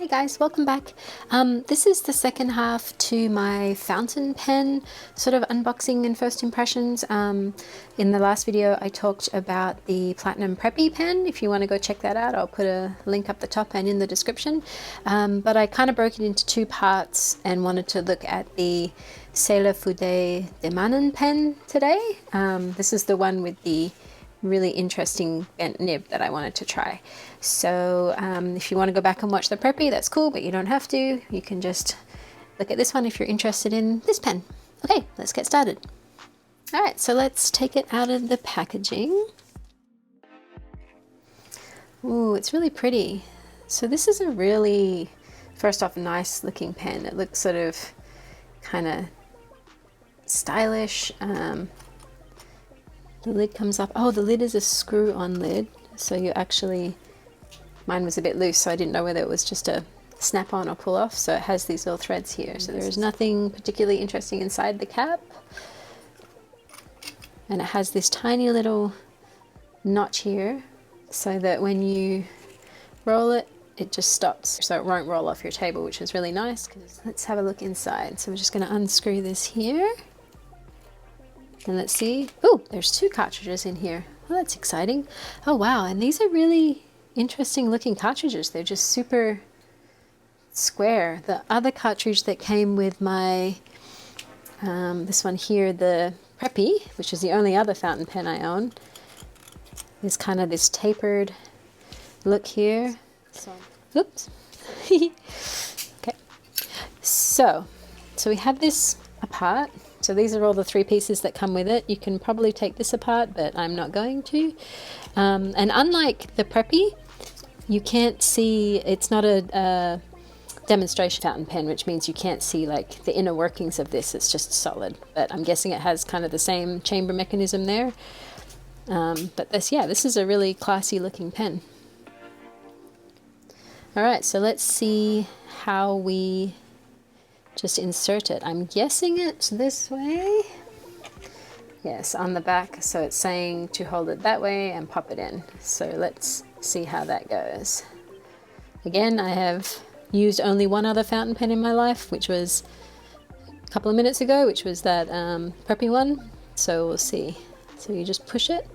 Hey guys, welcome back. This is the second half to my fountain pen sort of unboxing and first impressions. In the last video I talked about the Platinum Preppy pen. If you want to go check that out, I'll put a link up the top and in the description. But I kind of broke it into two parts and wanted to look at the Fude De Mannen pen today. This is the one with the really interesting bent nib that I wanted to try. So if you want to go back and watch the Preppy, that's cool, but you don't have to. You can just look at this one if you're interested in this pen. Okay, let's get started. All right, so let's take it out of the packaging. Ooh, it's really pretty. So this is a really, first off, nice looking pen. It looks sort of kind of stylish. The lid comes up. Oh, the lid is a screw-on lid, so you actually, mine was a bit loose, so I didn't know whether it was just a snap-on or pull-off, so it has these little threads here. So there's nothing particularly interesting inside the cap, and it has this tiny little notch here, so that when you roll it, it just stops, so it won't roll off your table, which is really nice. Let's have a look inside. So we're just going to unscrew this here. And let's see. Oh, there's two cartridges in here. Well, that's exciting. Oh, wow. And these are really interesting looking cartridges. They're just super square. The other cartridge that came with my, this one here, the Preppy, which is the only other fountain pen I own, is kind of this tapered look here. So, oops. Okay. So we have this apart. So these are all the three pieces that come with it. You can probably take this apart, but I'm not going to. And unlike the Preppy, you can't see, it's not a demonstration fountain pen, which means you can't see like the inner workings of this. It's just solid. But I'm guessing it has kind of the same chamber mechanism there. But this is a really classy looking pen. All right, so let's see how we just insert it. I'm guessing it's this way. Yes, on the back. So it's saying to hold it that way and pop it in. So let's see how that goes. Again, I have used only one other fountain pen in my life, which was a couple of minutes ago, which was that Preppy one. So we'll see. So you just push it.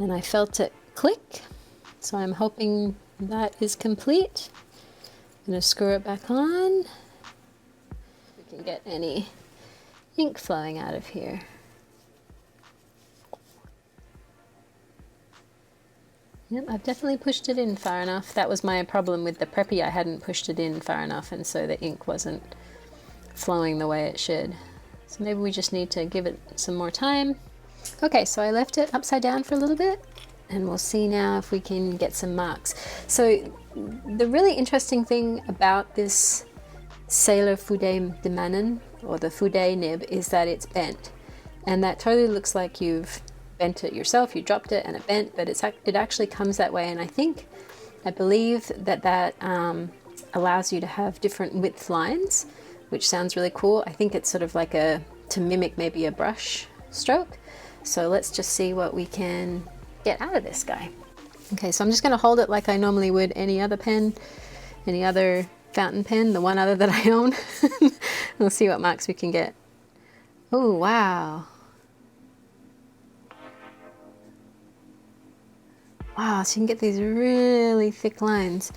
And I felt it click. So I'm hoping that is complete. I'm going to screw it back on. We can get any ink flowing out of here. Yep, I've definitely pushed it in far enough. That was my problem with the Preppy. I hadn't pushed it in far enough, and so the ink wasn't flowing the way it should. So maybe we just need to give it some more time. Okay, so I left it upside down for a little bit, and we'll see now if we can get some marks. So the really interesting thing about this Fude De Mannen, or the Fude nib, is that it's bent. And that totally looks like you've bent it yourself. You dropped it and it bent, but it actually comes that way. And I believe that allows you to have different width lines, which sounds really cool. I think it's sort of like to mimic maybe a brush stroke. So let's just see what we can get out of this guy. Okay, so I'm just going to hold it like I normally would any other pen, any other fountain pen, the one other that I own. We'll see what marks we can get. Oh, wow. Wow, so you can get these really thick lines.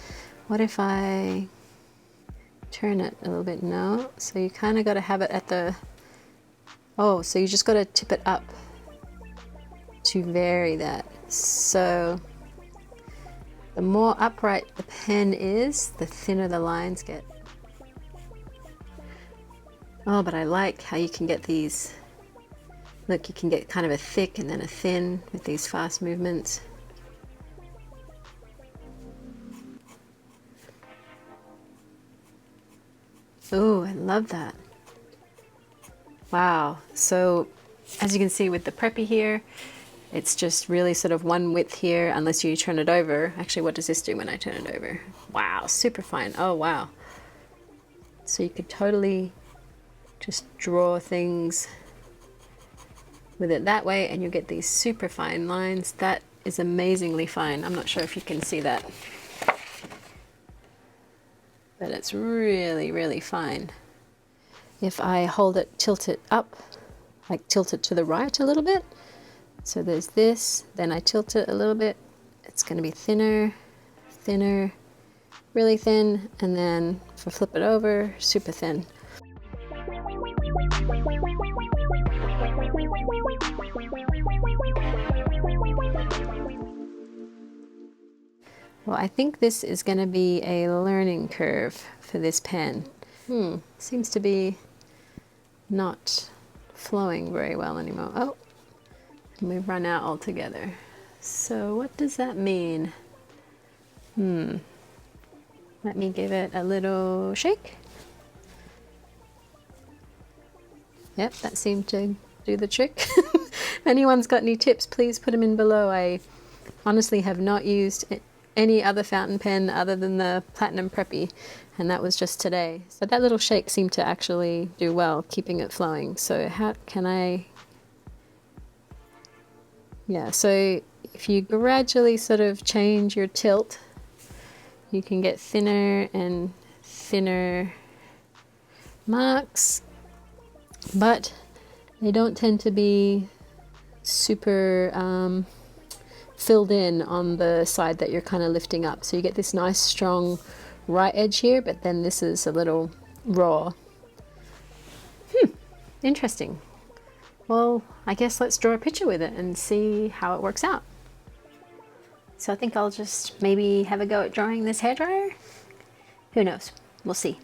What if I turn it a little bit? No, so you kind of got to have it at the, oh, so you just got to tip it up to vary that. So the more upright the pen is, the thinner the lines get. Oh, but I like how you can get these, look, you can get kind of a thick and then a thin with these fast movements. Oh, I love that. Wow. So as you can see with the Preppy here, it's just really sort of one width here unless you turn it over. Actually, what does this do when I turn it over? Wow, super fine. Oh, wow. So you could totally just draw things with it that way and you get these super fine lines. That is amazingly fine. I'm not sure if you can see that. but it's really, really fine. If I hold it, tilt it up, like tilt it to the right a little bit, so there's this, then I tilt it a little bit, it's going to be thinner, thinner, really thin, and then if I flip it over, super thin. Well, I think this is going to be a learning curve for this pen. Seems to be not flowing very well anymore. Oh, and we've run out altogether. So what does that mean? Let me give it a little shake. Yep, that seemed to do the trick. If anyone's got any tips, please put them in below. I honestly have not used any other fountain pen other than the Platinum Preppy, and that was just today. So that little shake seemed to actually do well, keeping it flowing. So how can I... Yeah, so if you gradually sort of change your tilt, you can get thinner and thinner marks, but they don't tend to be super filled in on the side that you're kind of lifting up. So you get this nice strong right edge here, but then this is a little raw. Interesting. Well, I guess let's draw a picture with it and see how it works out. So I think I'll just maybe have a go at drawing this hairdryer. Who knows? We'll see.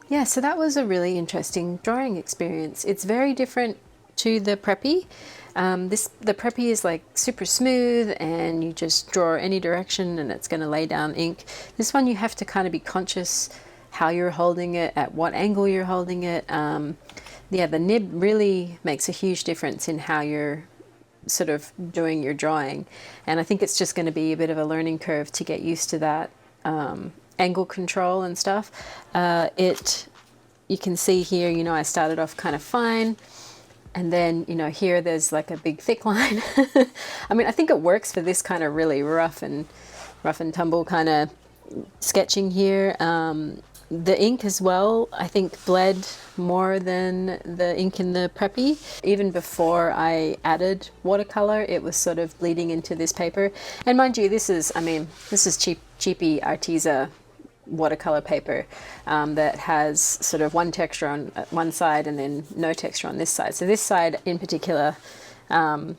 Yeah, so that was a really interesting drawing experience. It's very different to the Preppy. The Preppy is like super smooth and you just draw any direction and it's going to lay down ink. This one you have to kind of be conscious how you're holding it, at what angle you're holding it. Yeah, the nib really makes a huge difference in how you're sort of doing your drawing. And I think it's just going to be a bit of a learning curve to get used to that angle control and stuff. You can see here, you know, I started off kind of fine, and then, you know, here there's like a big thick line. I mean, I think it works for this kind of really rough and tumble kind of sketching here. The ink as well, I think, bled more than the ink in the Preppy. Even before I added watercolor, it was sort of bleeding into this paper. And mind you, this is, I mean, this is cheapy Arteza watercolor paper that has sort of one texture on one side and then no texture on this side. So this side in particular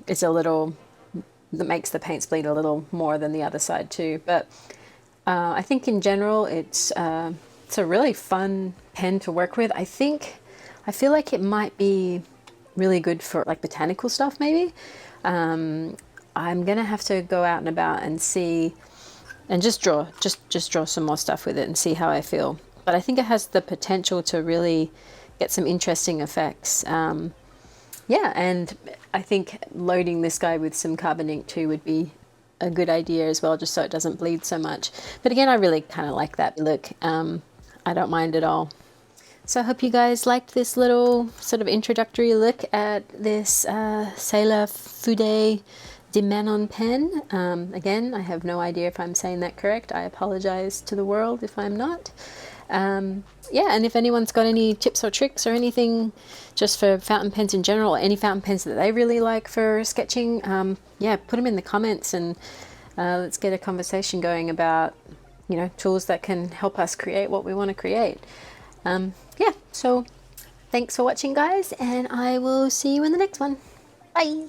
is a little, that makes the paints bleed a little more than the other side too. But I think in general it's a really fun pen to work with. I feel like it might be really good for like botanical stuff maybe. I'm gonna have to go out and about and see and just draw some more stuff with it and see how I feel. But I think it has the potential to really get some interesting effects. Yeah, and I think loading this guy with some carbon ink too would be a good idea as well, just so it doesn't bleed so much. But again, I really kind of like that look. I don't mind at all. So I hope you guys liked this little sort of introductory look at this Sailor Fude De Mannen pen. Again, I have no idea if I'm saying that correct. I apologize to the world if I'm not. Yeah, and if anyone's got any tips or tricks or anything just for fountain pens in general, or any fountain pens that they really like for sketching, yeah, put them in the comments and let's get a conversation going about, you know, tools that can help us create what we want to create. Yeah, so thanks for watching, guys, and I will see you in the next one. Bye!